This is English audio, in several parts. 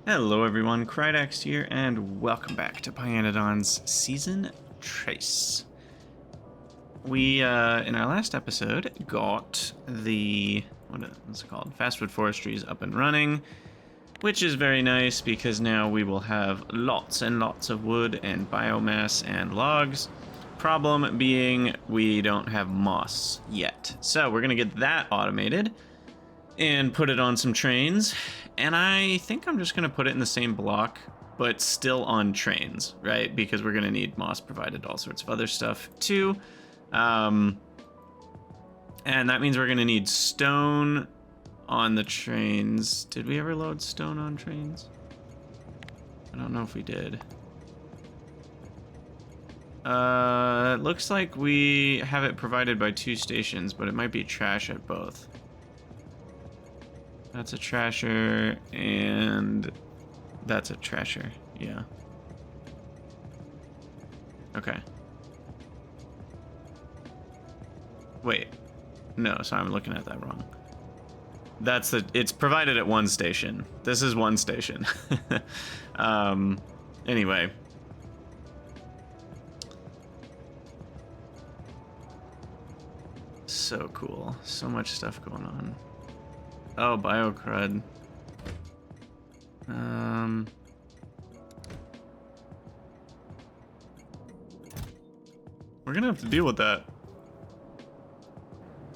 Hello everyone, Krydax here, and welcome back to pYanodon's Season Trace. We, in our last episode, got the, what's it called? Fastwood Forestries up and running, which is very nice because now we will have lots and lots of wood and biomass and logs. Problem being, we don't have moss yet. So we're gonna get that automated and put it on some trains, and I think I'm just gonna put it in the same block but still on trains, right? Because we're gonna need moss provided, all sorts of other stuff too, and that means we're gonna need stone on the trains. Did we ever load stone on trains? I don't know if we did. It looks like we have it provided by 2 stations, but it might be trash at both. That's a trasher, and that's a trasher, yeah. Okay. Wait, no, so I'm looking at that wrong. It's provided at 1 station. This is 1 station. Anyway. So cool, so much stuff going on. Oh, biocrud. We're gonna have to deal with that.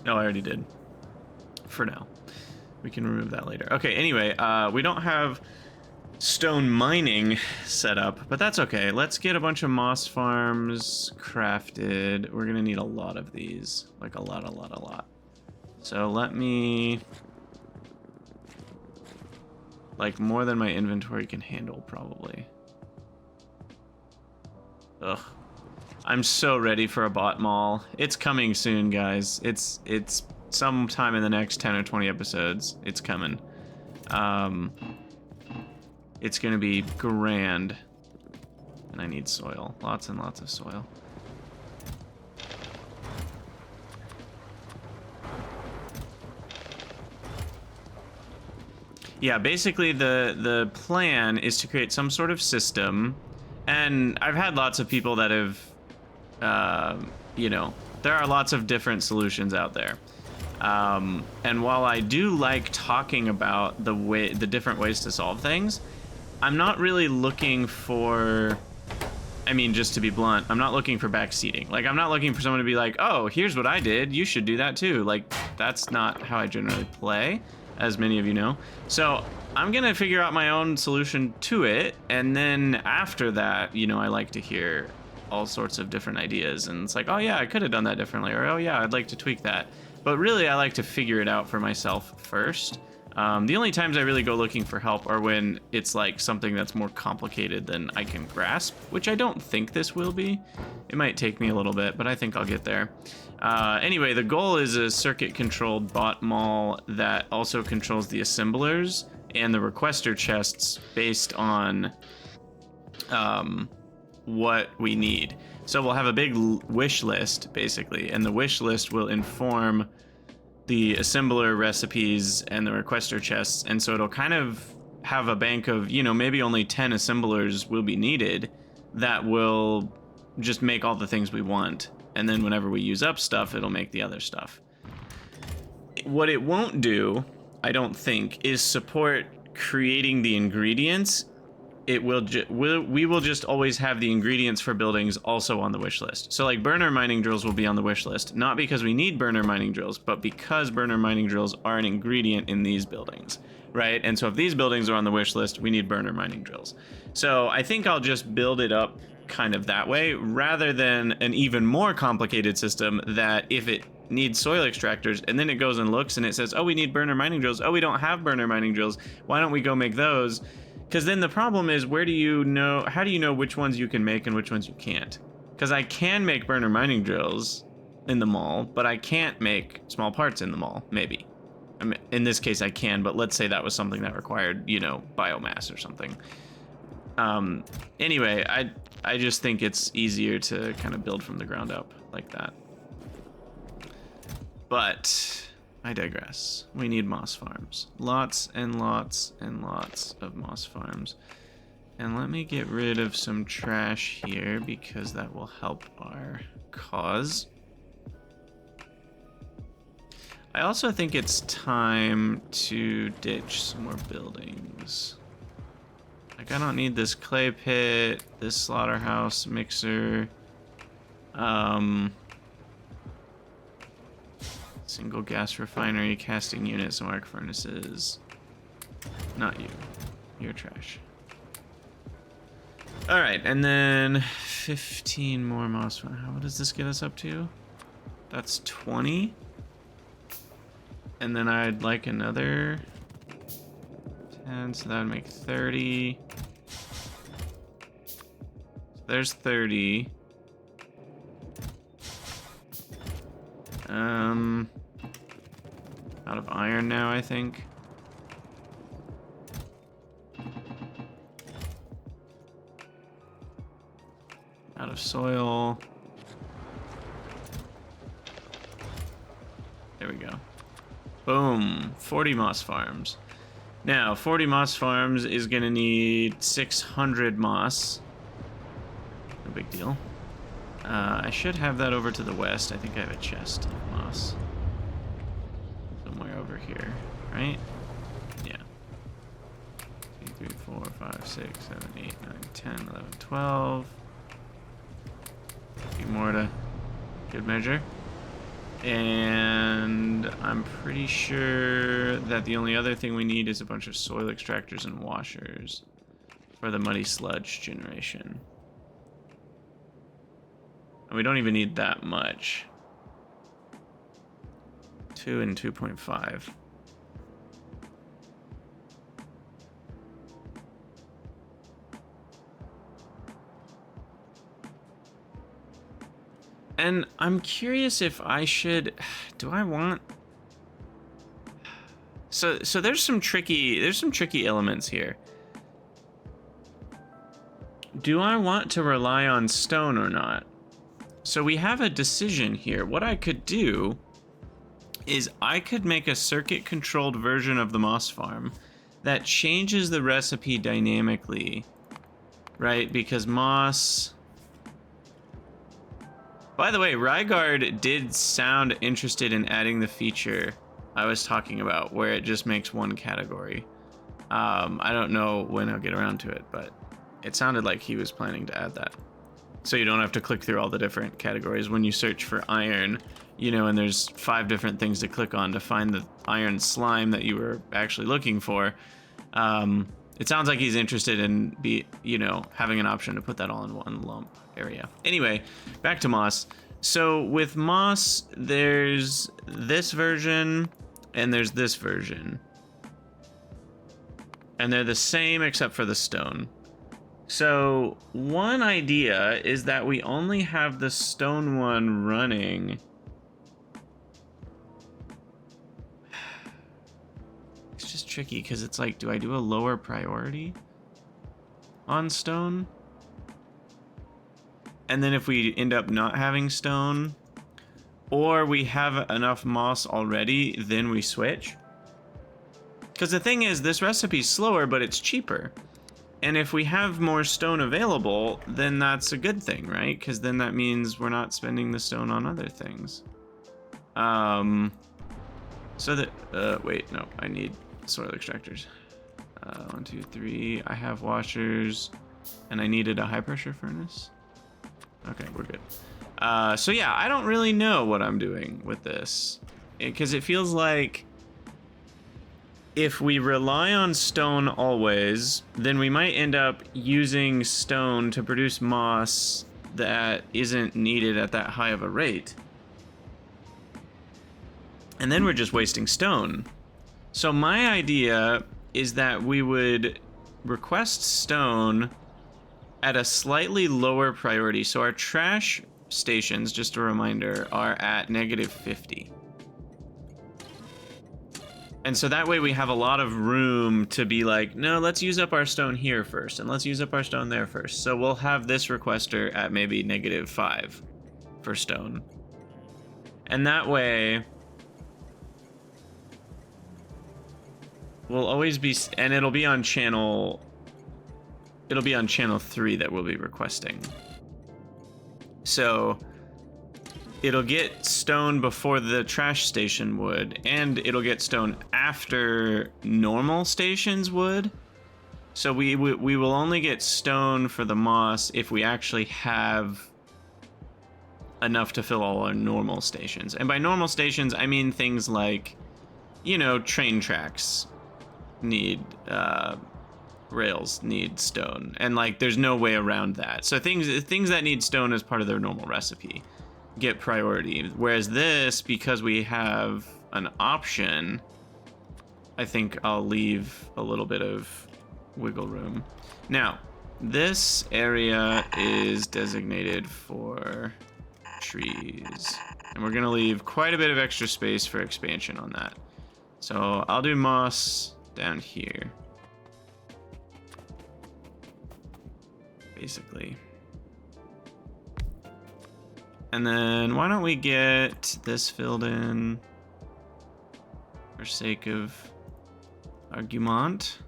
No, I already did. For now. We can remove that later. Okay, anyway, we don't have stone mining set up, but that's okay. Let's get a bunch of moss farms crafted. We're gonna need a lot of these. Like a lot. So let me... like more than my inventory can handle, probably. Ugh. I'm so ready for a bot mall. It's coming soon, guys. It's sometime in the next 10 or 20 episodes. It's coming. It's gonna be grand. And I need soil. Lots and lots of soil. Yeah, basically the plan is to create some sort of system, and I've had lots of people that have, you know, there are lots of different solutions out there. And while I do like talking about the different ways to solve things, I'm not really looking for, I mean, just to be blunt, I'm not looking for backseating. Like, I'm not looking for someone to be like, oh, here's what I did, you should do that too. Like, that's not how I generally play, as many of you know. So I'm gonna figure out my own solution to it, and then after that, you know, I like to hear all sorts of different ideas, and it's like, oh yeah, I could have done that differently, or oh yeah, I'd like to tweak that. But really, I like to figure it out for myself first. The only times I really go looking for help are when it's like something that's more complicated than I can grasp, which I don't think this will be. It might take me a little bit, but I think I'll get there. Anyway, the goal is a circuit-controlled bot mall that also controls the assemblers and the requester chests based on what we need. So we'll have a big wish list, basically, and the wish list will inform the assembler recipes and the requester chests, and so it'll kind of have a bank of, you know, maybe only 10 assemblers will be needed that will just make all the things we want. And then whenever we use up stuff, it'll make the other stuff. What it won't do, I don't think, is support creating the ingredients. It will we will just always have the ingredients for buildings also on the wish list. So like burner mining drills will be on the wish list, not because we need burner mining drills, but because burner mining drills are an ingredient in these buildings, right? And so if these buildings are on the wish list, we need burner mining drills. So I think I'll just build it up kind of that way, rather than an even more complicated system that if it needs soil extractors and then it goes and looks and it says, oh, we need burner mining drills. Oh, we don't have burner mining drills. Why don't we go make those? Because then the problem is, how do you know which ones you can make and which ones you can't? Because I can make burner mining drills in the mall, but I can't make small parts in the mall, maybe. I mean, in this case I can, but let's say that was something that required, you know, biomass or something. Anyway, I just think it's easier to kind of build from the ground up like that. But I digress. We need moss farms. Lots and lots and lots of moss farms. And let me get rid of some trash here because that will help our cause. I also think it's time to ditch some more buildings. Like, I don't need this clay pit, this slaughterhouse mixer, single gas refinery, casting units, and arc furnaces. Not you. You're trash. Alright, and then 15 more moss. What does this get us up to? That's 20. And then I'd like another 10, so that would make 30. So there's 30. Out of iron now, I think. Out of soil. There we go. Boom, 40 moss farms. Now, 40 moss farms is gonna need 600 moss. No big deal. I should have that over to the west. I think I have a chest of moss. Somewhere over here, right? Yeah. 2, 3, 4, 5, 6, 7, 8, 9, 10, 11, 12. A few more to good measure. And I'm pretty sure that the only other thing we need is a bunch of soil extractors and washers for the muddy sludge generation. And we don't even need that much. 2 and 2.5. And I'm curious if I should, do I want, so there's some tricky elements here. Do I want to rely on stone or not? So we have a decision here. What I could do is I could make a circuit controlled version of the moss farm that changes the recipe dynamically, right? Because moss, by the way, Rygaard did sound interested in adding the feature I was talking about where it just makes one category. I don't know when I'll get around to it, but it sounded like he was planning to add that. So you don't have to click through all the different categories when you search for iron, you know, and there's 5 different things to click on to find the iron slime that you were actually looking for. It sounds like he's interested in having an option to put that all in one lump area. Anyway, back to moss. So with moss, there's this version and there's this version. And they're the same except for the stone. So one idea is that we only have the stone one running. It's just tricky because it's like, do I do a lower priority on stone? And then if we end up not having stone, or we have enough moss already, then we switch. Because the thing is, this recipe's slower, but it's cheaper. And if we have more stone available, then that's a good thing, right? Because then that means we're not spending the stone on other things. So that, wait, no, I need soil extractors. 1, 2, 3, I have washers, and I needed a high pressure furnace. Okay, we're good. So yeah, I don't really know what I'm doing with this. Because it feels like if we rely on stone always, then we might end up using stone to produce moss that isn't needed at that high of a rate. And then we're just wasting stone. So my idea is that we would request stone at a slightly lower priority. So our trash stations, just a reminder, are at -50. And so that way we have a lot of room to be like, no, let's use up our stone here first, and let's use up our stone there first. So we'll have this requester at maybe -5 for stone. And that way, will always be, and it'll be on channel 3 that we'll be requesting. So it'll get stone before the trash station would, and it'll get stone after normal stations would. So we will only get stone for the moss if we actually have enough to fill all our normal stations. And by normal stations, I mean things like, you know, train tracks need rails need stone, and like there's no way around that. So things that need stone as part of their normal recipe get priority, whereas this, because we have an option, I think I'll leave a little bit of wiggle room. Now, this area is designated for trees, and we're gonna leave quite a bit of extra space for expansion on that. So I'll do moss down here, basically. And then why don't we get this filled in for sake of argument?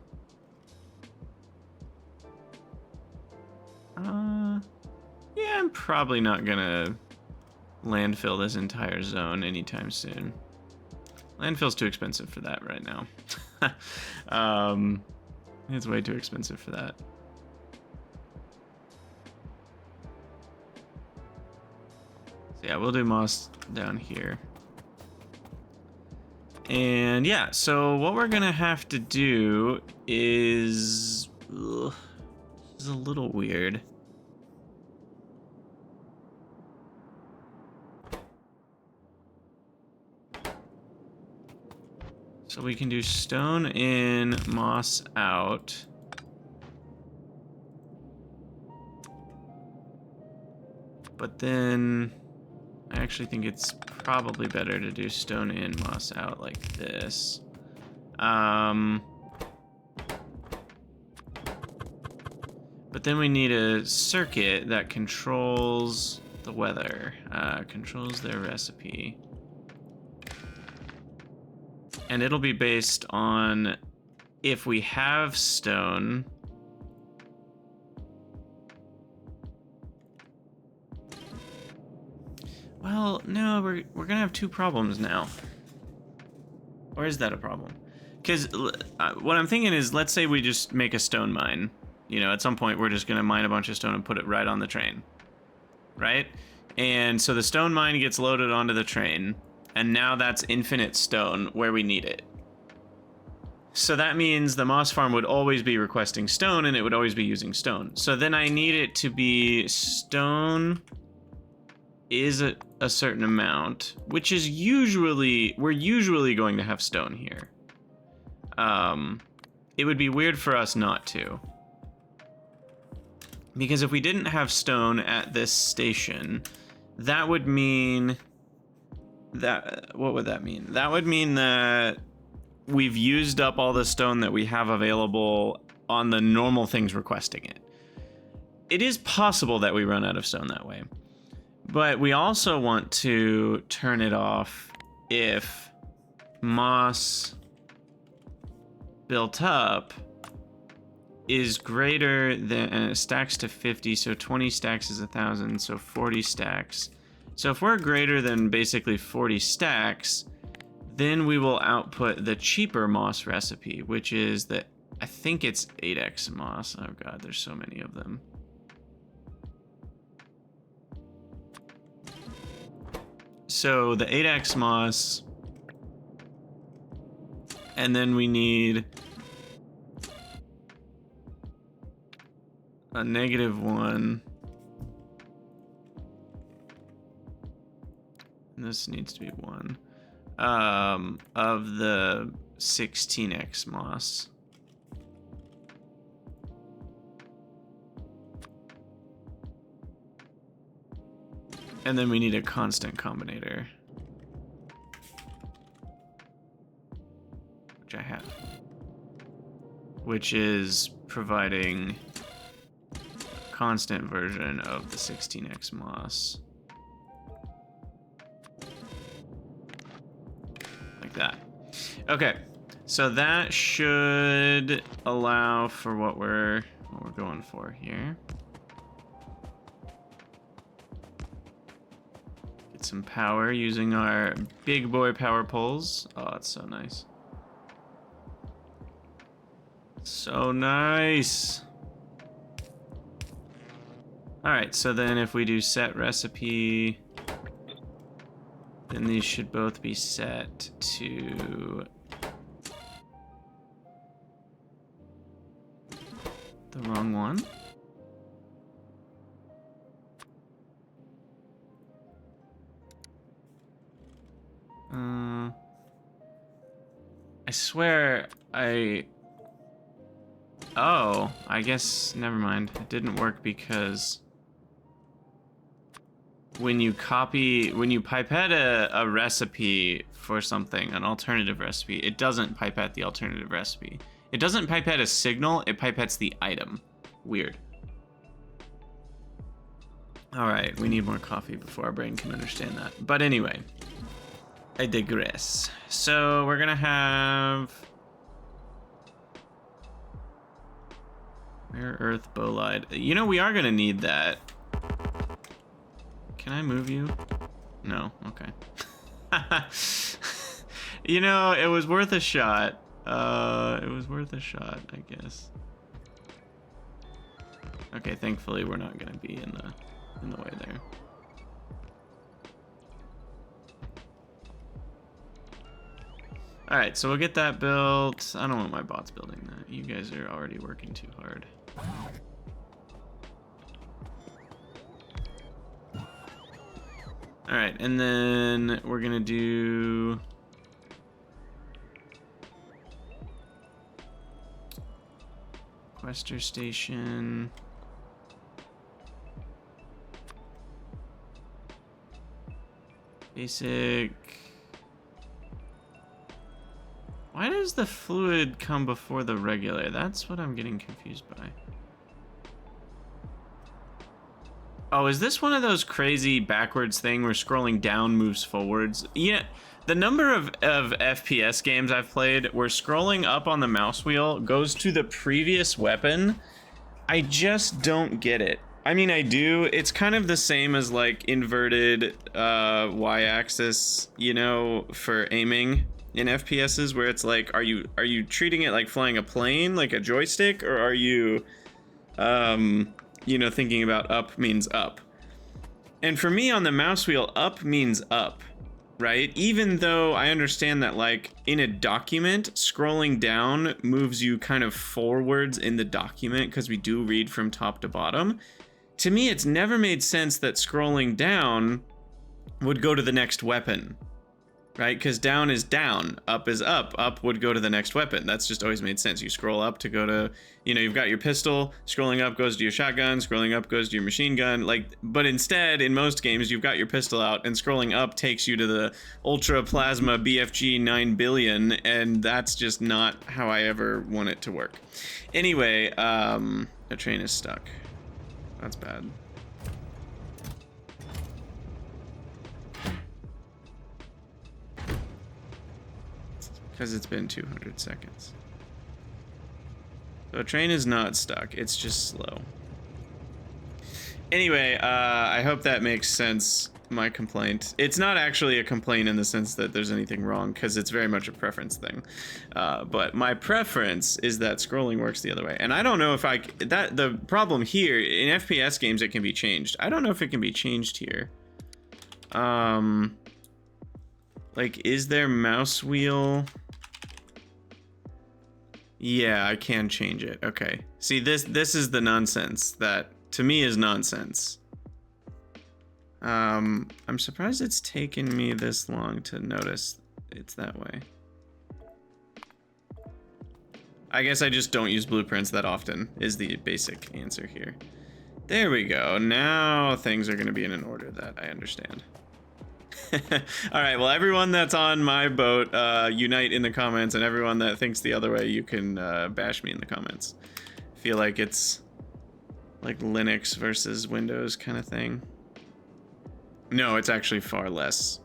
Yeah, I'm probably not gonna landfill this entire zone anytime soon. Landfill's too expensive for that right now. It's way too expensive for that. So yeah, we'll do moss down here. And yeah, so what we're gonna have to do is... Ugh, this is a little weird. So we can do stone in, moss out. But then I actually think it's probably better to do stone in, moss out like this. But then we need a circuit that controls the weather, controls their recipe. And it'll be based on if we have stone. Well, no, we're gonna have two problems now. Or is that a problem? Because what I'm thinking is, let's say we just make a stone mine. You know, at some point we're just gonna mine a bunch of stone and put it right on the train, right? And so the stone mine gets loaded onto the train, and now that's infinite stone where we need it. So that means the moss farm would always be requesting stone, and it would always be using stone. So then I need it to be stone is a certain amount, which is usually, we're usually going to have stone here. It would be weird for us not to. Because if we didn't have stone at this station, that would mean that, what would that mean? That would mean that we've used up all the stone that we have available on the normal things requesting it. It is possible that we run out of stone that way. But we also want to turn it off if moss built up is greater than, and it stacks to 50, so 20 stacks is 1,000, so 40 stacks. So if we're greater than basically 40 stacks, then we will output the cheaper moss recipe, which is the, I think it's 8x moss. Oh god, there's so many of them. So the 8x moss, and then we need a -1. And this needs to be 1. Of the 16x moss. And then we need a constant combinator, which I have, which is providing a constant version of the 16x moss. Like that. Okay, So that should allow for what we're going for here. Get some power using our big boy power poles. Oh, that's so nice. So nice. All right, so then if we do set recipe, then these should both be set to the wrong one. I swear oh, I guess, never mind. It didn't work because when you pipette a recipe for something, an alternative recipe, it doesn't pipette the alternative recipe. It doesn't pipette a signal, it pipettes the item. Weird. All right, we need more coffee before our brain can understand that. But anyway, I digress. So we're gonna have rare earth bolide. You know, we are gonna need that. Can I move you? No, okay. You know, it was worth a shot. It was worth a shot, I guess. Okay, thankfully we're not gonna be in the way there. All right, so we'll get that built. I don't want my bots building that. You guys are already working too hard. All right, and then we're gonna do Quester Station. Basic. Why does the fluid come before the regular? That's what I'm getting confused by. Oh, is this one of those crazy backwards thing where scrolling down moves forwards? Yeah, the number of FPS games I've played where scrolling up on the mouse wheel goes to the previous weapon, I just don't get it. I mean, I do. It's kind of the same as like inverted y-axis, you know, for aiming in FPSs, where it's like, are you treating it like flying a plane, like a joystick, or are you you know, thinking about up means up? And for me on the mouse wheel, up means up, right? Even though I understand that, like, in a document, scrolling down moves you kind of forwards in the document because we do read from top to bottom. To me, it's never made sense that scrolling down would go to the next weapon, right? Because down is down, up is up. Up would go to the next weapon. That's just always made sense. You scroll up to go to, you know, you've got your pistol, scrolling up goes to your shotgun, scrolling up goes to your machine gun. Like, but instead, in most games, you've got your pistol out, and scrolling up takes you to the Ultra Plasma BFG 9 billion, and that's just not how I ever want it to work. Anyway, the train is stuck. That's bad. Because it's been 200 seconds. So a train is not stuck, it's just slow. Anyway, I hope that makes sense, my complaint. It's not actually a complaint in the sense that there's anything wrong, because it's very much a preference thing. But my preference is that scrolling works the other way. And I don't know if the problem here, in FPS games it can be changed. I don't know if it can be changed here. Like, is there mouse wheel? Yeah, I can change it. Okay. See, this is the nonsense that to me is nonsense. I'm surprised it's taken me this long to notice it's that way. I guess I just don't use blueprints that often is the basic answer here. There we go. Now things are going to be in an order that I understand. All right, well, everyone that's on my boat, unite in the comments, and everyone that thinks the other way, you can bash me in the comments. I feel like it's like Linux versus Windows kind of thing. No, it's actually far less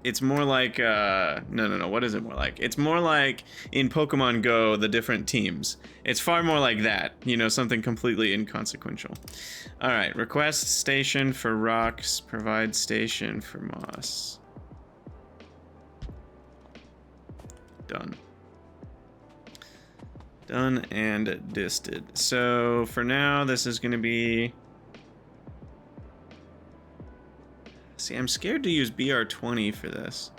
It's more like, no, what is it more like? It's more like in Pokemon Go, the different teams. It's far more like that, you know, something completely inconsequential. All right, request station for rocks, provide station for moss. Done. Done and disted. So for now, this is gonna be... See, I'm scared to use BR20 for this.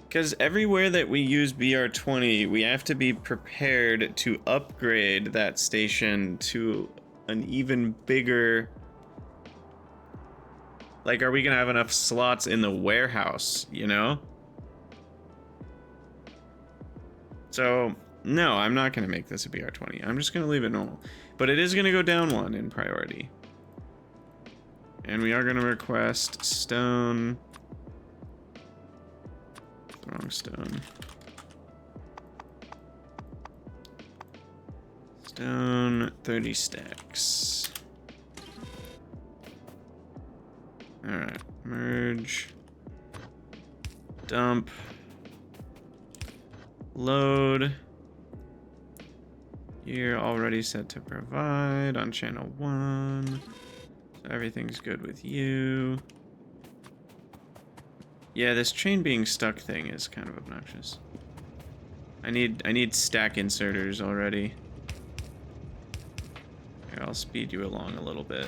Because everywhere that we use BR20, we have to be prepared to upgrade that station to an even bigger... Like, are we gonna have enough slots in the warehouse, you know? So, no, I'm not gonna make this a BR20. I'm just gonna leave it normal. But it is gonna go down one in priority. And we are going to request stone. Wrong stone. Stone 30 stacks. Alright. Merge. Dump. Load. You're already set to provide on channel 1. Everything's good with you. Yeah, this chain being stuck thing is kind of obnoxious. I need stack inserters already. Here, I'll speed you along a little bit.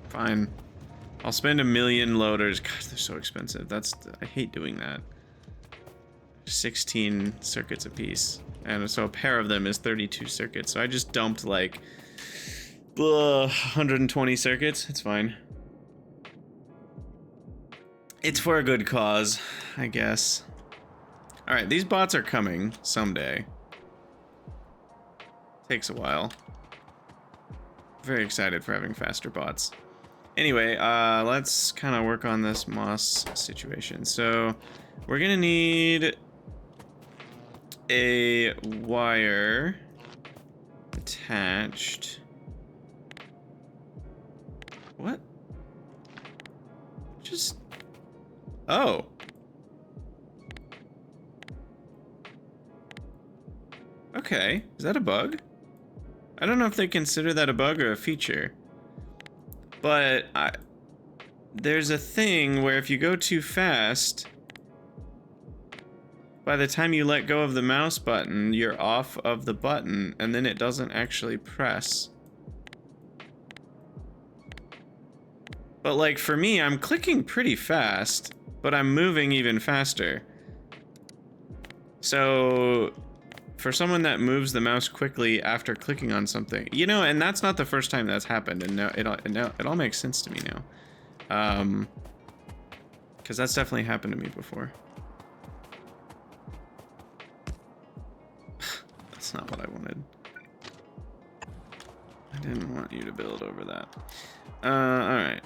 Fine. I'll spend 1 million loaders. God, they're so expensive. I hate doing that. 16 circuits apiece, and so a pair of them is 32 circuits. So I just dumped like 120 circuits. It's fine. It's for a good cause, I guess. All right, these bots are coming someday. Takes a while. Very excited for having faster bots. Anyway, let's kind of work on this moss situation. So we're gonna need a wire attached. What? Just... Oh. Okay. Is that a bug? I don't know if they consider that a bug or a feature. But there's a thing where if you go too fast, by the time you let go of the mouse button, you're off of the button, and then it doesn't actually press. But like for me, I'm clicking pretty fast, but I'm moving even faster. So for someone that moves the mouse quickly after clicking on something, you know, and that's not the first time that's happened, and now it all makes sense to me now. Because that's definitely happened to me before. That's not what I wanted. I didn't want you to build over that. Alright.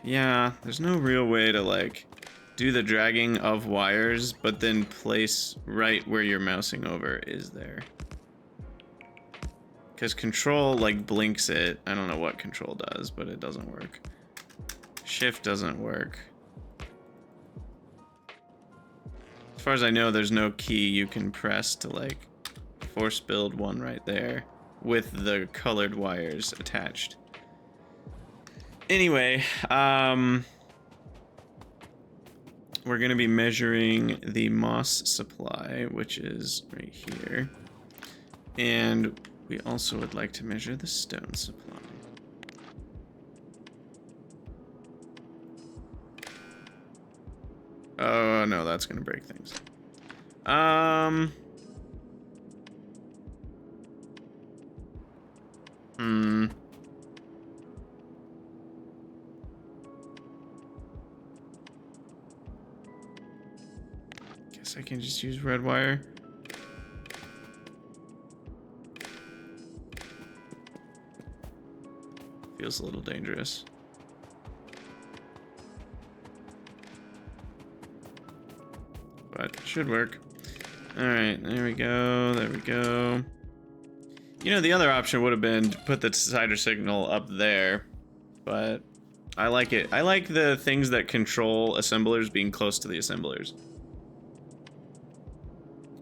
Yeah, there's no real way to, like, do the dragging of wires, but then place right where you're mousing over is there. Because control, like, blinks it. I don't know what control does, but it doesn't work. Shift doesn't work. As far as I know, there's no key you can press to, like, force build one right there with the colored wires attached. Anyway, we're going to be measuring the moss supply, which is right here. And we also would like to measure the stone supply. Oh, no, that's going to break things. Guess I can just use red wire. Feels a little dangerous. But it should work. Alright, there we go, there we go. You know, the other option would have been to put the decider signal up there, but I like it. I like the things that control assemblers being close to the assemblers.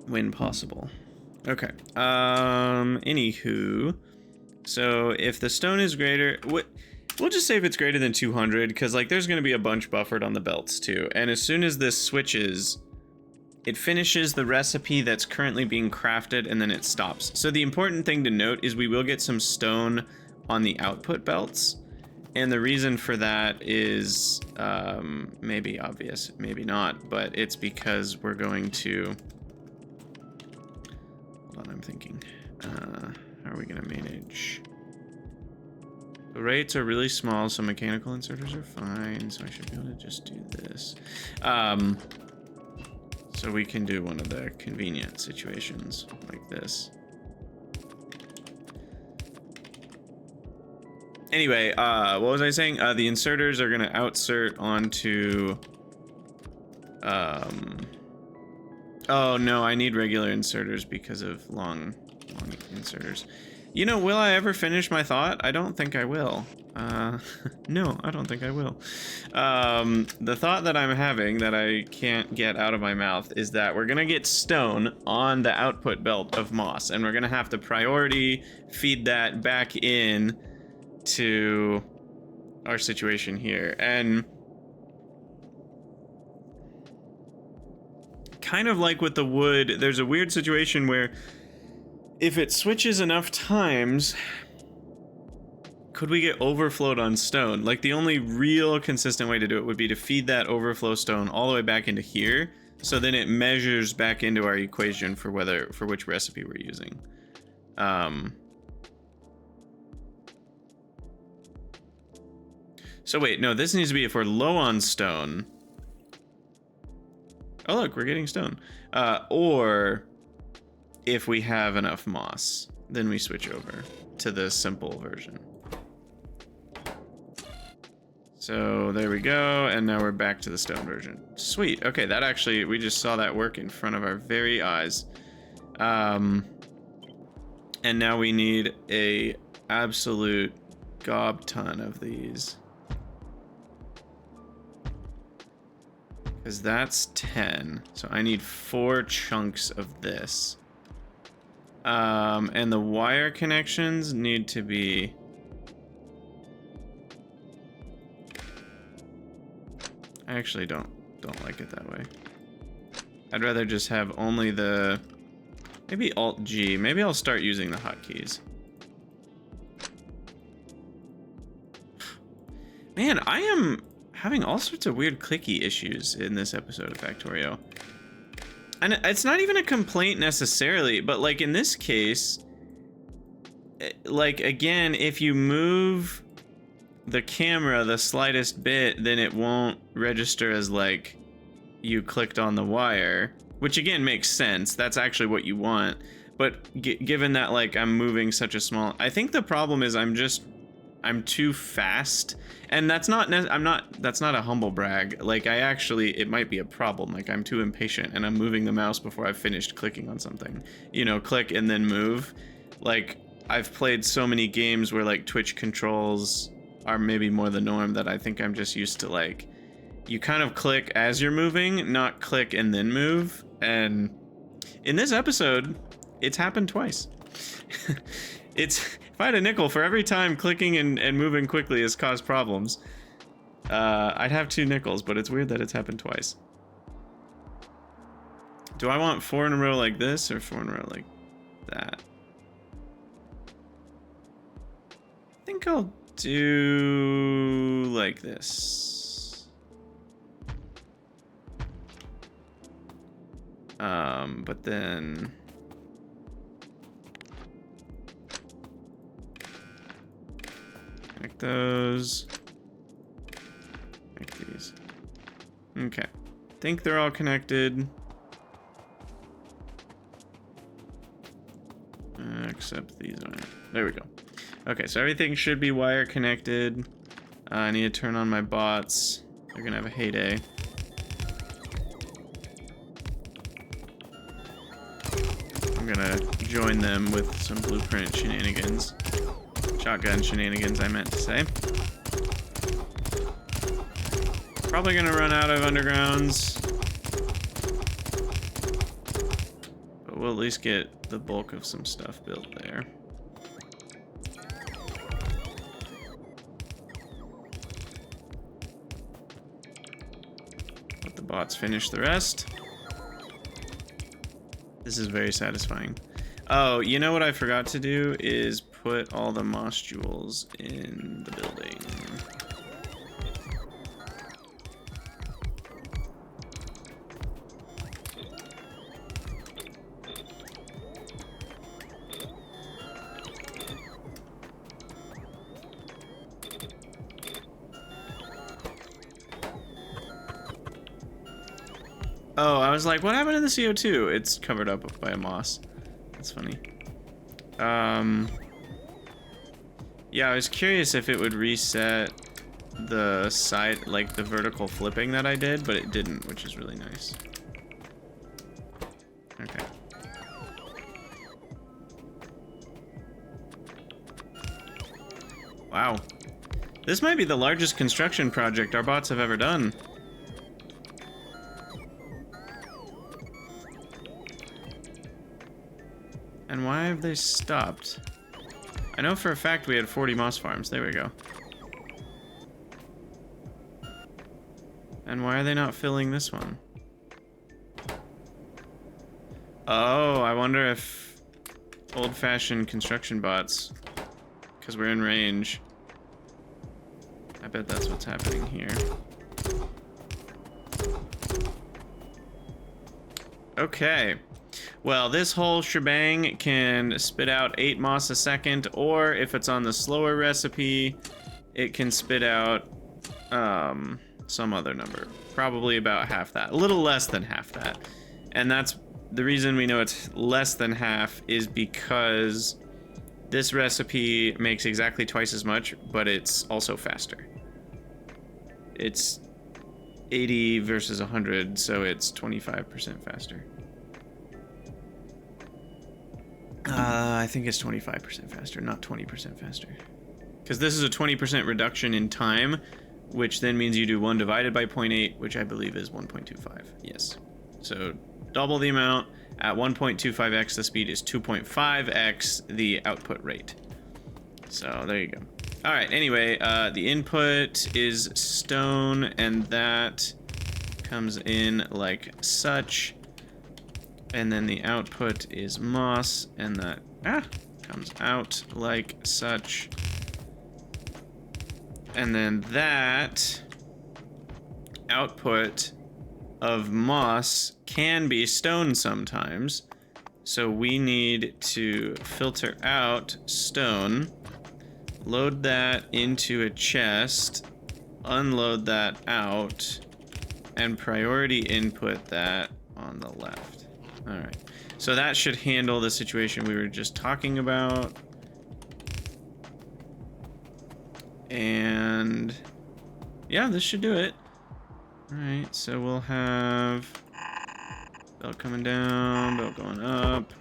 When possible. Okay, anywho, so if the stone is greater, we'll just say if it's greater than 200, because like there's going to be a bunch buffered on the belts too, and as soon as this switches, it finishes the recipe that's currently being crafted and then it stops. So the important thing to note is we will get some stone on the output belts, and the reason for that is maybe obvious, maybe not, but it's because we're going to, hold on, I'm thinking, how are we going to manage? The rates are really small, so mechanical inserters are fine, so I should be able to just do this. So we can do one of the convenient situations like this. Anyway, what was I saying? The inserters are gonna outsert onto... Oh no, I need regular inserters because of long inserters. You know, will I ever finish my thought? I don't think I will. No, I don't think I will. The thought that I'm having that I can't get out of my mouth is that we're gonna get stone on the output belt of moss, and we're gonna have to priority feed that back in to our situation here. And kind of like with the wood, there's a weird situation where if it switches enough times, could we get overflowed on stone? Like the only real consistent way to do it would be to feed that overflow stone all the way back into here, so then it measures back into our equation for which recipe we're using. So wait, no, this needs to be if we're low on stone. Oh look, we're getting stone. Or if we have enough moss, then we switch over to the simple version. So there we go, and now we're back to the stone version. Sweet, okay, that actually, we just saw that work in front of our very eyes. And now we need a absolute gob ton of these. Because that's 10, so I need 4 chunks of this. And the wire connections need to be... I actually don't like it that way. I'd rather just have only the... Maybe Alt-G. Maybe I'll start using the hotkeys. Man, I am having all sorts of weird clicky issues in this episode of Factorio. And it's not even a complaint necessarily, but like in this case, like again, if you move the camera the slightest bit, then it won't register as like you clicked on the wire, which again makes sense. That's actually what you want. But given that like I'm moving such a small, I think the problem is I'm too fast, and that's not a humble brag. Like it might be a problem. Like I'm too impatient and I'm moving the mouse before I've finished clicking on something. You know, click and then move. Like I've played so many games where like Twitch controls are maybe more the norm that I think I'm just used to like, you kind of click as you're moving, not click and then move. And in this episode, it's happened twice. If I had a nickel for every time clicking and moving quickly has caused problems, I'd have 2 nickels, but it's weird that it's happened twice. Do I want 4 in a row like this or 4 in a row like that? I think I'll do like this. But then... Connect those. Connect these. Okay. Think they're all connected. Except these aren't. There we go. Okay, so everything should be wire connected. I need to turn on my bots. They're gonna have a heyday. gonna join them with some blueprint shenanigans. Shotgun shenanigans, I meant to say. Probably gonna run out of undergrounds. But we'll at least get the bulk of some stuff built there. Let the bots finish the rest. This is very satisfying. Oh, you know what I forgot to do is put all the moss jewels in the building. Oh, I was like, what happened to the CO2? It's covered up by a moss. That's funny. Yeah, I was curious if it would reset the side, like the vertical flipping that I did, but it didn't, which is really nice. Okay. Wow. This might be the largest construction project our bots have ever done. And why have they stopped? I know for a fact we had 40 moss farms. There we go. And why are they not filling this one? Oh, I wonder if old-fashioned construction bots, because we're in range. I bet that's what's happening here. Okay. Well, this whole shebang can spit out 8 moss a second, or if it's on the slower recipe, it can spit out some other number. Probably about half that. A little less than half that. And that's the reason we know it's less than half is because this recipe makes exactly twice as much, but it's also faster. It's 80 versus 100, so it's 25% faster. I think it's 25% faster, not 20% faster. Because this is a 20% reduction in time, which then means you do 1 divided by 0.8, which I believe is 1.25. Yes. So double the amount. At 1.25x, the speed is 2.5x the output rate. So there you go. All right, anyway, the input is stone, and that comes in like such. And then the output is moss, and that comes out like such. And then that output of moss can be stone sometimes. So we need to filter out stone, load that into a chest, unload that out, and priority input that on the left. All right, so that should handle the situation we were just talking about. And yeah, this should do it. All right, so we'll have belt coming down, belt going up.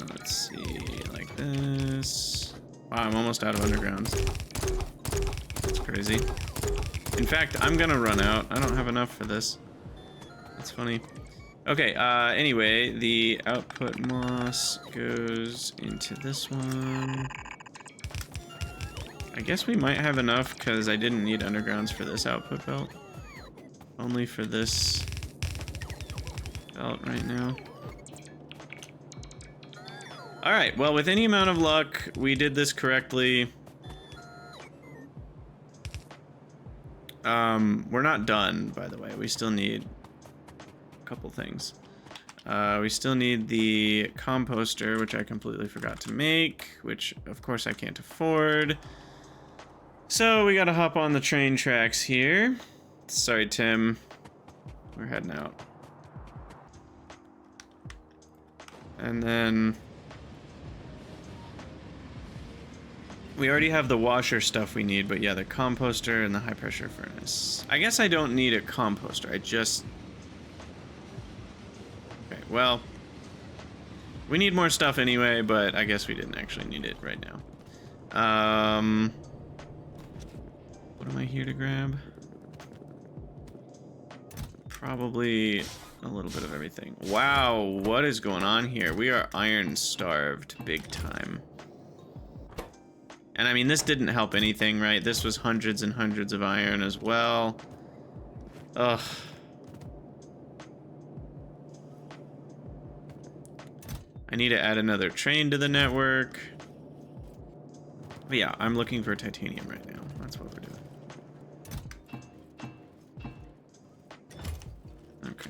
Let's see, like this. Wow, I'm almost out of undergrounds. That's crazy. In fact, I'm gonna run out. I don't have enough for this. That's funny. Okay, anyway, the output moss goes into this one. I guess we might have enough because I didn't need undergrounds for this output belt. Only for this belt right now. All right, well, with any amount of luck, we did this correctly. We're not done, by the way. We still need a couple things. We still need the composter, which I completely forgot to make, which, of course, I can't afford. So we gotta hop on the train tracks here. Sorry, Tim. We're heading out. And then We already have the washer stuff we need, but yeah, the composter and the high pressure furnace. I guess I don't need a composter. I just... Okay, well... We need more stuff anyway, but I guess we didn't actually need it right now. What am I here to grab? Probably a little bit of everything. Wow, what is going on here? We are iron starved big time. And I mean, this didn't help anything, right? This was hundreds and hundreds of iron as well. Ugh. I need to add another train to the network. But yeah, I'm looking for titanium right now. That's what we're doing. Okay.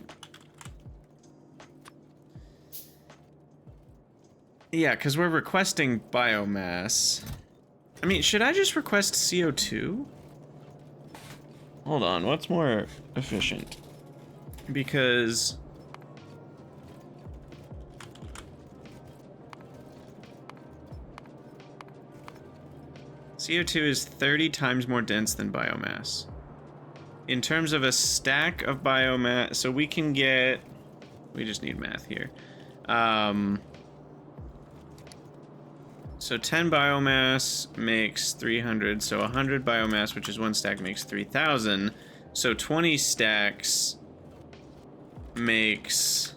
Yeah, because we're requesting biomass. I mean, should I just request CO2? Hold on, what's more efficient? Because... CO2 is 30 times more dense than biomass. In terms of a stack of biomass, so we can get... We just need math here. So 10 biomass makes 300, so 100 biomass, which is one stack, makes 3,000. So 20 stacks makes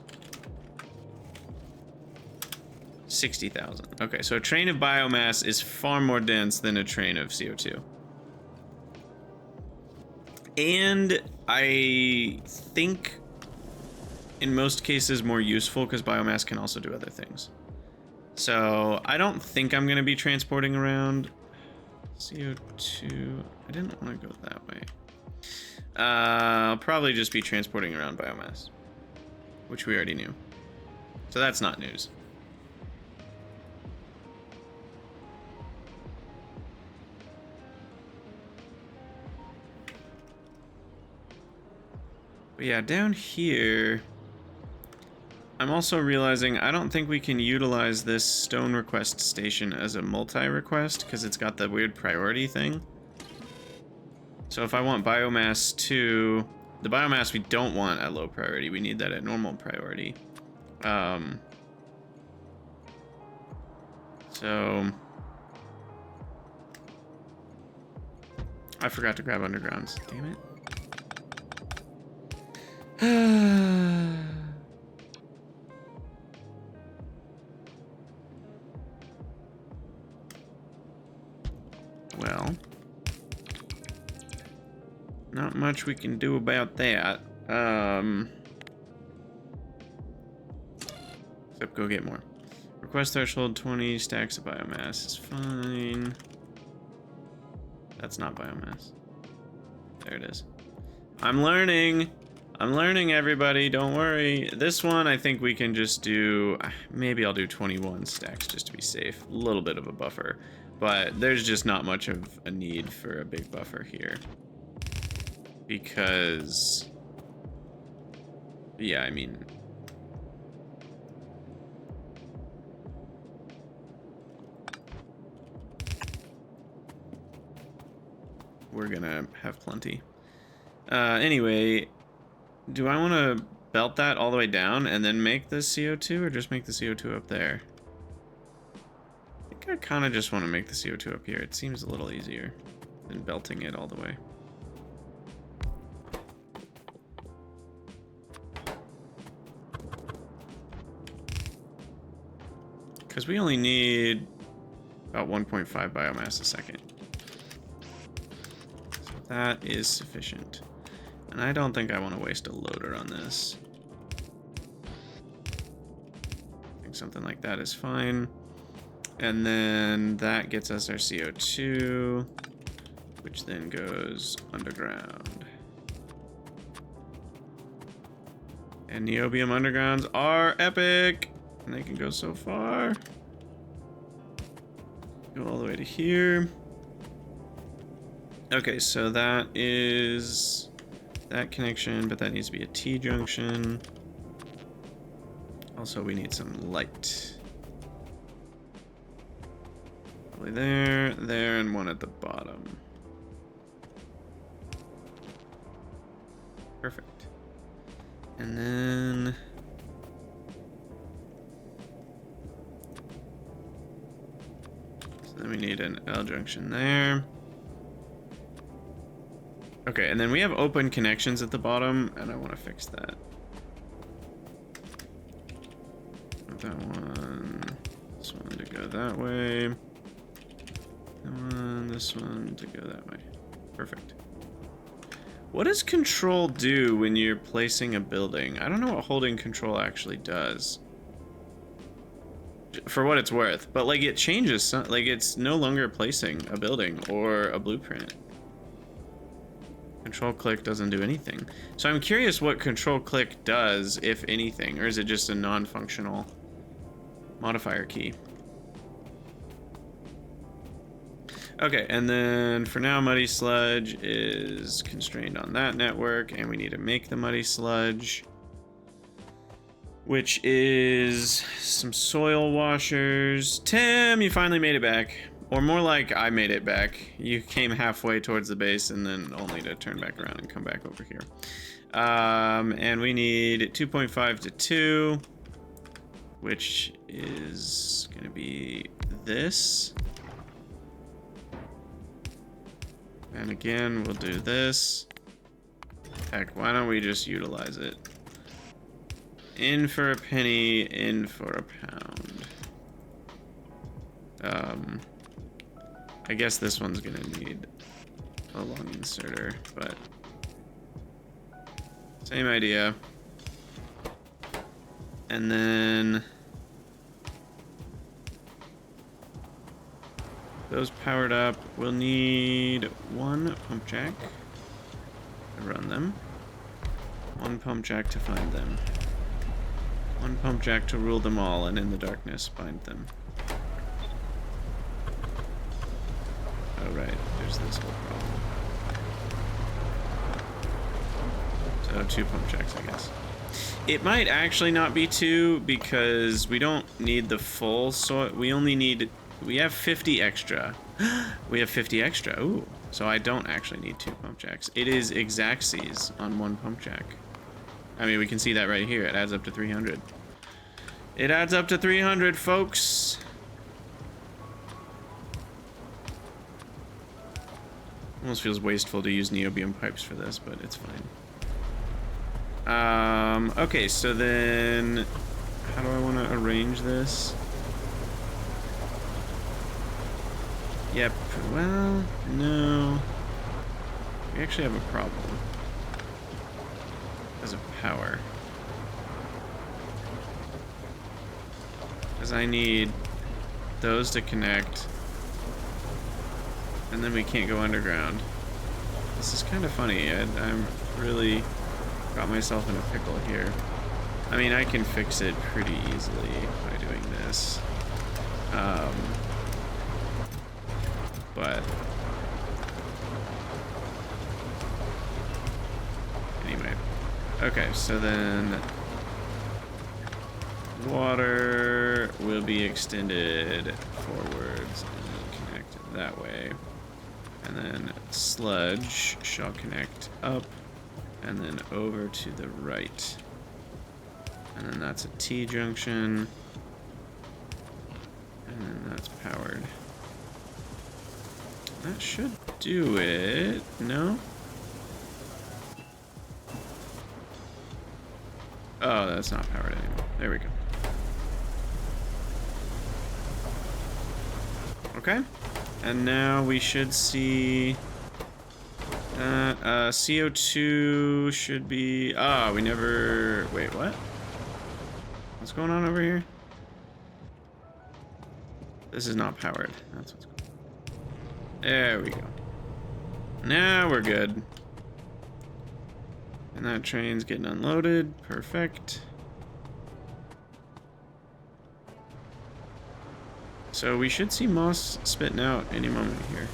60,000. Okay, so a train of biomass is far more dense than a train of CO2. And I think in most cases more useful because biomass can also do other things. So I don't think I'm going to be transporting around CO2. I didn't want to go that way. I'll probably just be transporting around biomass, which we already knew. So that's not news. But yeah, down here, I'm also realizing I don't think we can utilize this stone request station as a multi-request because it's got the weird priority thing. So if I want biomass too, the biomass we don't want at low priority, we need that at normal priority. So I forgot to grab undergrounds. Damn it. Well, not much we can do about that. Except go get more. Request threshold 20 stacks of biomass is fine. That's not biomass. There it is. I'm learning. I'm learning, everybody. Don't worry. This one, I think we can just do... Maybe I'll do 21 stacks just to be safe. A little bit of a buffer. But there's just not much of a need for a big buffer here. Because... Yeah, I mean... We're gonna have plenty. Anyway... Do I want to belt that all the way down and then make the CO2, or just make the CO2 up there? I think I kind of just want to make the CO2 up here. It seems a little easier than belting it all the way. Because we only need about 1.5 biomass a second. So that is sufficient. And I don't think I want to waste a loader on this. I think something like that is fine. And then that gets us our CO2, which then goes underground. And niobium undergrounds are epic! And they can go so far. Go all the way to here. Okay, so that is... that connection, but that needs to be a T-junction. Also, we need some light. hopefully there, there, and one at the bottom. Perfect. And then... so then we need an L junction there. Okay, and then we have open connections at the bottom, and I want to fix that. That one, this one to go that way. That one, this one to go that way. Perfect. What does control do when you're placing a building? I don't know what holding control actually does. For what it's worth, but like it changes, like it's no longer placing a building or a blueprint. Control click doesn't do anything. So I'm curious what control click does, if anything, or is it just a non-functional modifier key? Okay, and then for now, muddy sludge is constrained on that network, and we need to make the muddy sludge, which is some soil washers. Tim, you finally made it back. Or more like I made it back. You came halfway towards the base and then only to turn back around and come back over here. And we need 2.5 to 2, which is gonna be this. And again, we'll do this. Heck, why don't we just utilize it? In for a penny, in for a pound. I guess this one's gonna need a long inserter, but same idea. And then those powered up, we'll need one pump jack to run them, one pump jack to find them, one pump jack to rule them all, and in the darkness bind them. Oh right, there's this whole problem. So 2 pump jacks, I guess. It might actually not be 2 because we don't need the full soil. We only need, we have 50 extra. We have 50 extra. Ooh, so I don't actually need 2 pump jacks. It is exactsies on 1 pump jack. I mean, we can see that right here. It adds up to 300. It adds up to 300, folks. Almost feels wasteful to use niobium pipes for this, but it's fine. Okay, so then how do I want to arrange this? Yep, well, no. We actually have a problem. Because of power. Because I need those to connect. And then we can't go underground. This is kind of funny. I'm really got myself in a pickle here. I mean, I can fix it pretty easily by doing this. But anyway. Okay, so then water will be extended forwards and connect that way. And then sludge shall connect up and then over to the right. And then that's a T junction. And then that's powered. That should do it. No? Oh, that's not powered anymore. There we go. Okay. And now we should see that CO2 should be... Ah, we never... Wait, what? What's going on over here? This is not powered. That's what's going on. There we go. Now we're good. And that train's getting unloaded. Perfect. So we should see moss spitting out any moment here.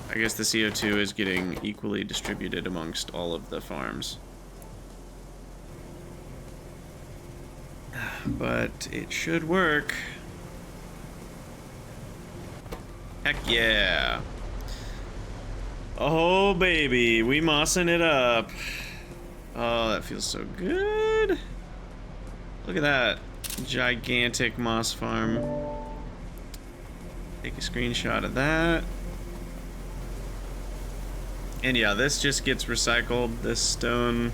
I guess the CO2 is getting equally distributed amongst all of the farms. But it should work. Heck yeah. Oh, baby. We mossing it up. Oh, that feels so good. Look at that gigantic moss farm. Take a screenshot of that. And yeah, this just gets recycled, this stone.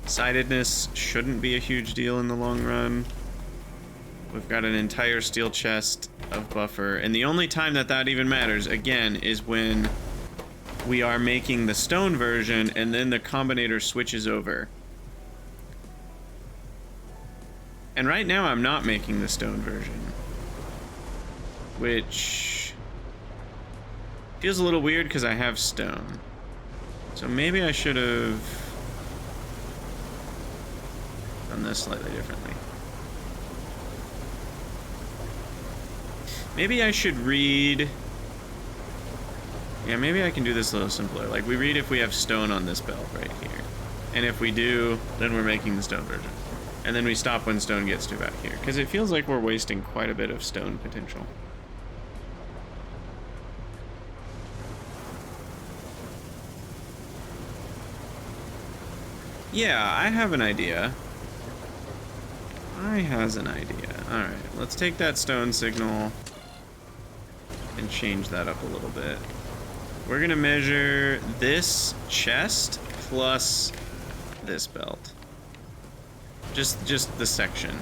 Sidedness shouldn't be a huge deal in the long run. We've got an entire steel chest of buffer, and the only time that that even matters, again, is when we are making the stone version and then the combinator switches over. And right now I'm not making the stone version, which feels a little weird because I have stone. So maybe I should have done this slightly differently. Maybe I should read... Yeah, maybe I can do this a little simpler. Like, we read if we have stone on this belt right here. And if we do, then we're making the stone version. And then we stop when stone gets to about here. Because it feels like we're wasting quite a bit of stone potential. Yeah, I have an idea. I has an idea. Alright, let's take that stone signal and change that up a little bit. We're gonna measure this chest plus this belt. Just the section.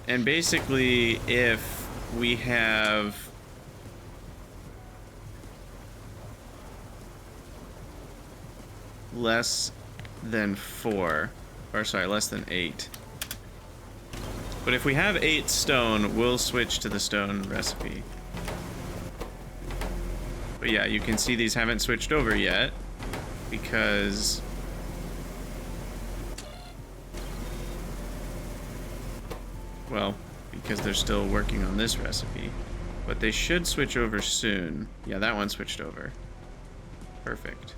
And basically, if we have less than 4, or sorry, less than 8. But if we have 8 stone, we'll switch to the stone recipe. But yeah, you can see these haven't switched over yet because well, because they're still working on this recipe. But they should switch over soon. Yeah, that one switched over. Perfect.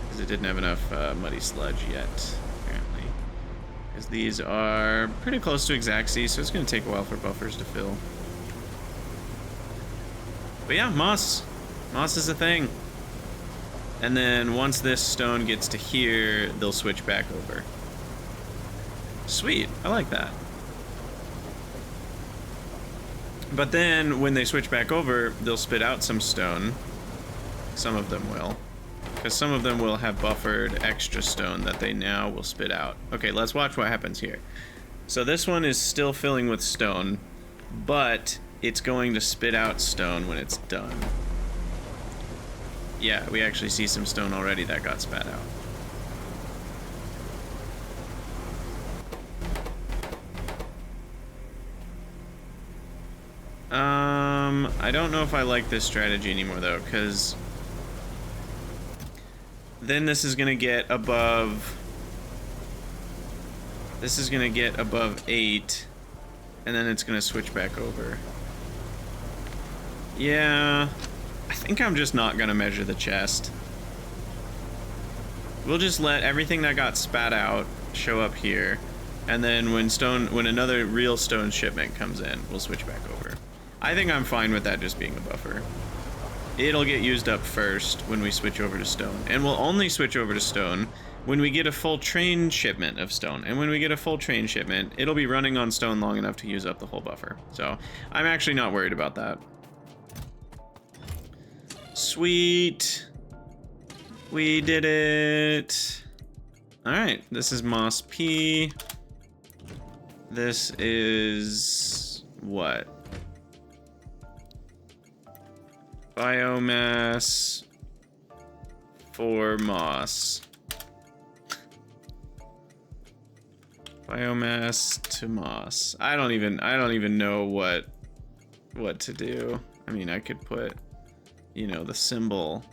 Because it didn't have enough muddy sludge yet, apparently. Because these are pretty close to Exactly, so it's going to take a while for buffers to fill. But yeah, moss. Moss is a thing. And then once this stone gets to here, they'll switch back over. Sweet, I like that. But then when they switch back over, they'll spit out some stone. Some of them will. Because some of them will have buffered extra stone that they now will spit out. Okay, let's watch what happens here. So this one is still filling with stone, but it's going to spit out stone when it's done. Yeah, we actually see some stone already that got spat out. I don't know if I like this strategy anymore though, because then this is gonna get above. This is gonna get above 8, and then it's gonna switch back over. Yeah, I think I'm just not gonna measure the chest. We'll just let everything that got spat out show up here, and then when another real stone shipment comes in, we'll switch back over. I think I'm fine with that just being a buffer. It'll get used up first when we switch over to stone, and we'll only switch over to stone when we get a full train shipment of stone. And when we get a full train shipment, it'll be running on stone long enough to use up the whole buffer. So I'm actually not worried about that. Sweet. We did it. All right, this is Moss P. This is what? Biomass for moss. Biomass to moss. I don't even know what to do. I mean, I could put, you know, the symbol.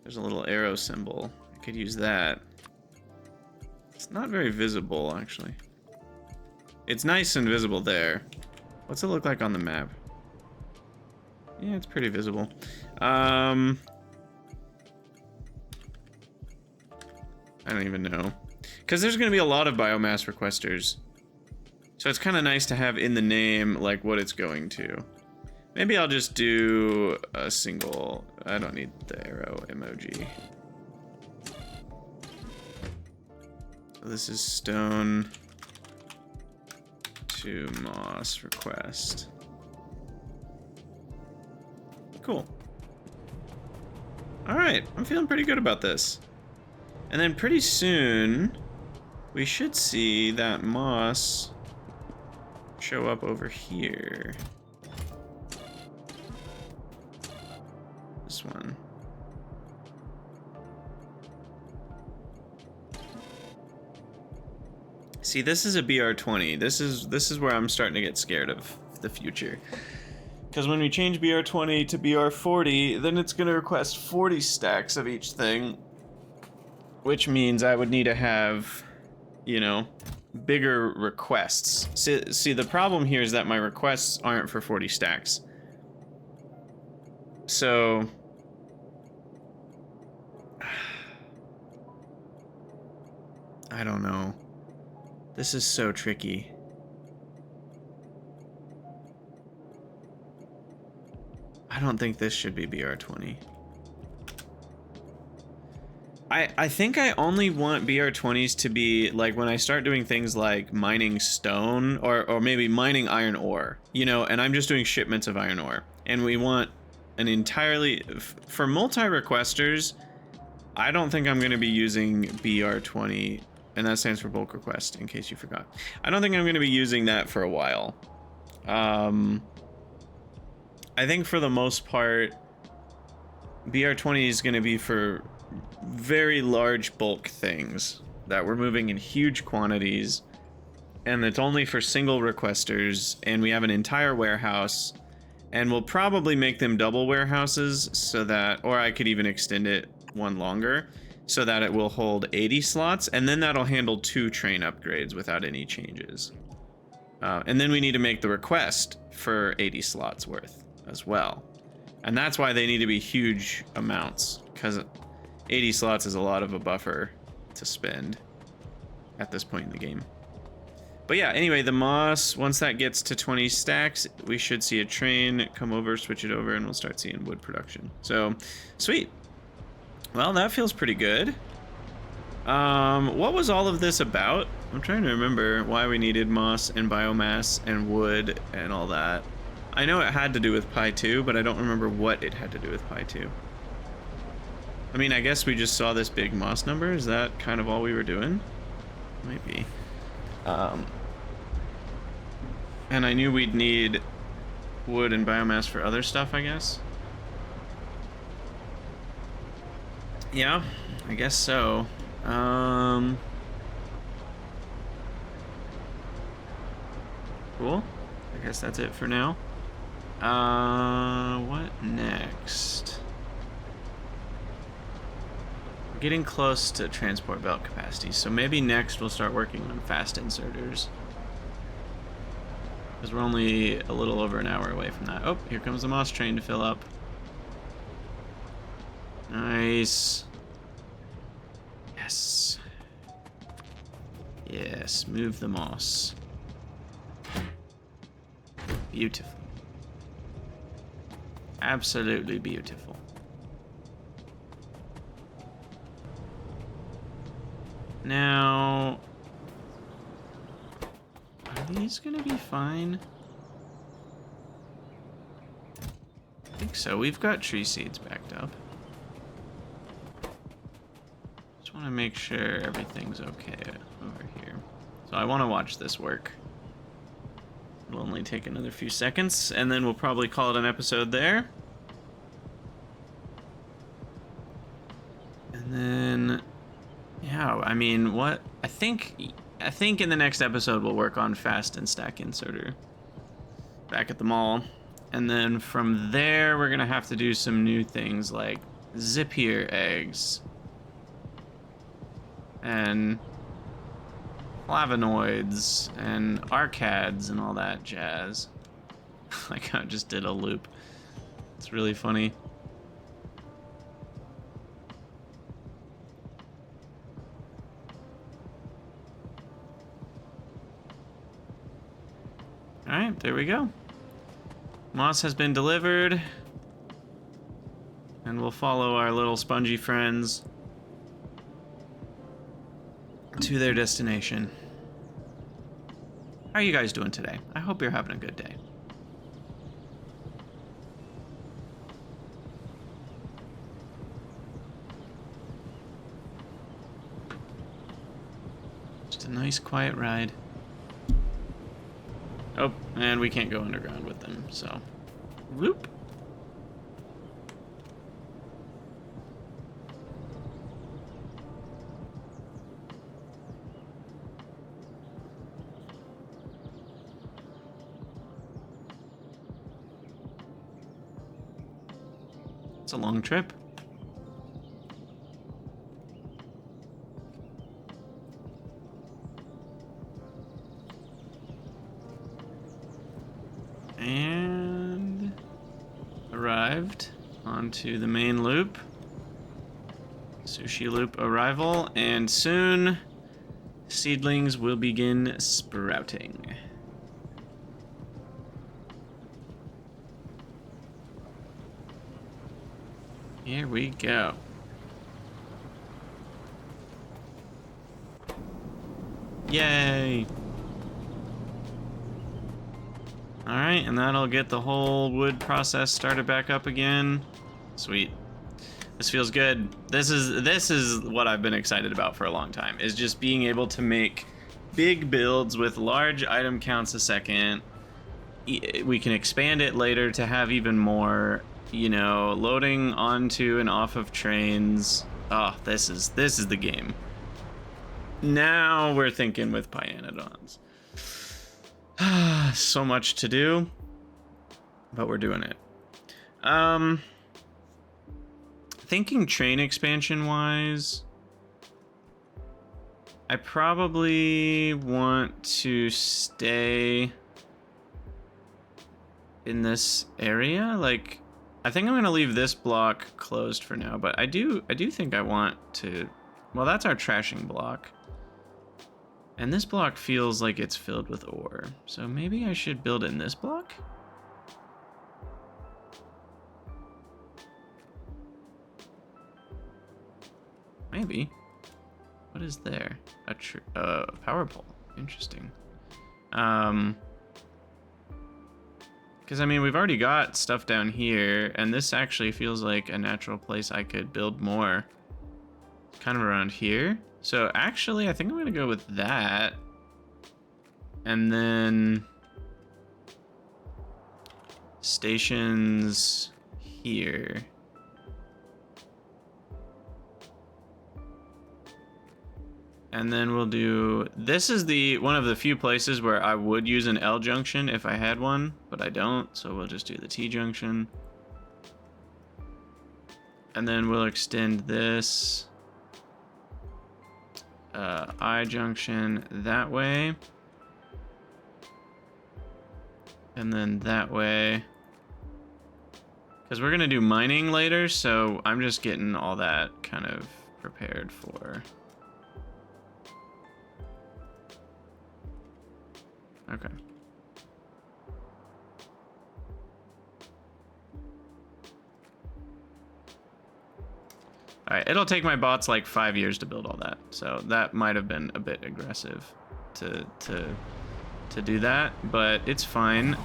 There's a little arrow symbol. I could use that. It's not very visible, actually. It's nice and visible there. What's it look like on the map? Yeah, it's pretty visible. I don't even know. Because there's going to be a lot of biomass requesters. So it's kind of nice to have in the name like what it's going to. Maybe I'll just do a single. I don't need the arrow emoji. So this is stone to moss request. Cool. All right, I'm feeling pretty good about this. And then pretty soon, we should see that moss show up over here. This one. See, this is a BR20. This is where I'm starting to get scared of the future. Because when we change BR20 to BR40, then it's going to request 40 stacks of each thing. Which means I would need to have, you know, bigger requests. See, the problem here is that my requests aren't for 40 stacks. So... I don't know. This is so tricky. I don't think this should be BR20. I think I only want BR20s to be like when I start doing things like mining stone or maybe mining iron ore, you know, and I'm just doing shipments of iron ore. And we want an entirely, for multi-requesters, I don't think I'm going to be using BR20, and that stands for bulk request, in case you forgot. I don't think I'm going to be using that for a while. I think for the most part, BR20 is going to be for very large bulk things that we're moving in huge quantities, and it's only for single requesters, and we have an entire warehouse, and we'll probably make them double warehouses so that, or I could even extend it one longer so that it will hold 80 slots, and then that'll handle 2 train upgrades without any changes. And then we need to make the request for 80 slots worth as well. And that's why they need to be huge amounts, because 80 slots is a lot of a buffer to spend at this point in the game. But yeah, anyway, the moss, once that gets to 20 stacks, we should see a train come over, switch it over, and we'll start seeing wood production. So, sweet. Well, that feels pretty good. What was all of this about? I'm trying to remember why we needed moss and biomass and wood and all that. I know it had to do with Pi2, but I don't remember what it had to do with Pi2. I mean, I guess we just saw this big moss number. Is that kind of all we were doing? Might be. And I knew we'd need wood and biomass for other stuff, I guess. Yeah, I guess so. Cool. I guess that's it for now. What next? We're getting close to transport belt capacity, so maybe next we'll start working on fast inserters. Because we're only a little over an hour away from that. Oh, here comes the moss train to fill up. Nice. Yes. Yes, move the moss. Beautiful. Absolutely beautiful. Now, are these gonna be fine? I think so. We've got tree seeds backed up. Just want to make sure everything's okay over here. So I want to watch this work. It'll only take another few seconds, and then we'll probably call it an episode there. And then, yeah, I mean, what? I think in the next episode we'll work on fast and stack inserter back at the mall. And then from there, we're going to have to do some new things like Zippier eggs and flavonoids and arcads and all that jazz. Like I just did a loop. It's really funny. there we go. Moss has been delivered. And we'll follow our little spongy friends to their destination. How are you guys doing today? I hope you're having a good day. Just a nice quiet ride. Oh, and we can't go underground with them, so whoop. It's a long trip. And arrived onto the main loop. Sushi loop arrival, and soon seedlings will begin sprouting. Here we go. Yay! Alright, and that'll get the whole wood process started back up again. Sweet. This feels good. This is what I've been excited about for a long time, is just being able to make big builds with large item counts a second. We can expand it later to have even more, you know, loading onto and off of trains. Oh, this is the game. Now we're thinking with pyanodons. So much to do, but we're doing it. Thinking train expansion wise, I probably want to stay in this area. Like, I think I'm gonna leave this block closed for now, but I do think I want to, well, that's our trashing block. And this block feels like it's filled with ore. So maybe I should build in this block? Maybe. What is there? A power pole. Interesting. Because, I mean, we've already got stuff down here, and this actually feels like a natural place I could build more. Kind of around here. So, actually, I think I'm going to go with that. And then stations here. And then we'll do, this is one of the few places where I would use an L junction if I had one, but I don't, so we'll just do the T junction. And then we'll extend this I junction that way. And then that way. Because we're gonna do mining later, so I'm just getting all that kind of prepared for. Okay. Alright, it'll take my bots like 5 years to build all that. So that might have been a bit aggressive to do that, but it's fine.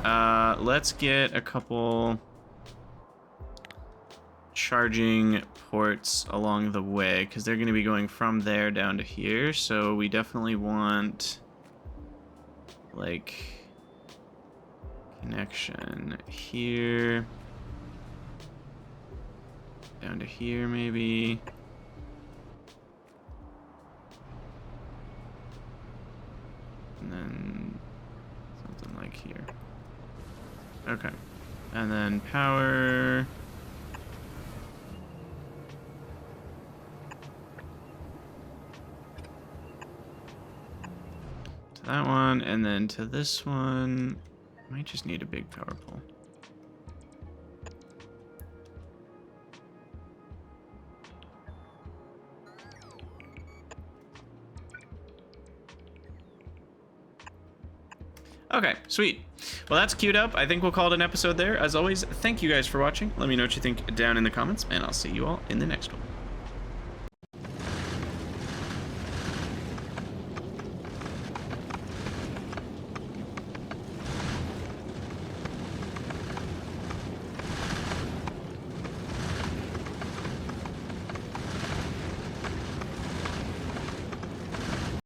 Let's get a couple charging ports along the way, because they're going to be going from there down to here. So we definitely want like connection here down to here maybe, and then something like here. Okay, and then power to that one, and then to this one. Might just need a big power pole. Okay, sweet. Well, that's queued up. I think we'll call it an episode there. As always, thank you guys for watching. Let me know what you think down in the comments, and I'll see you all in the next one.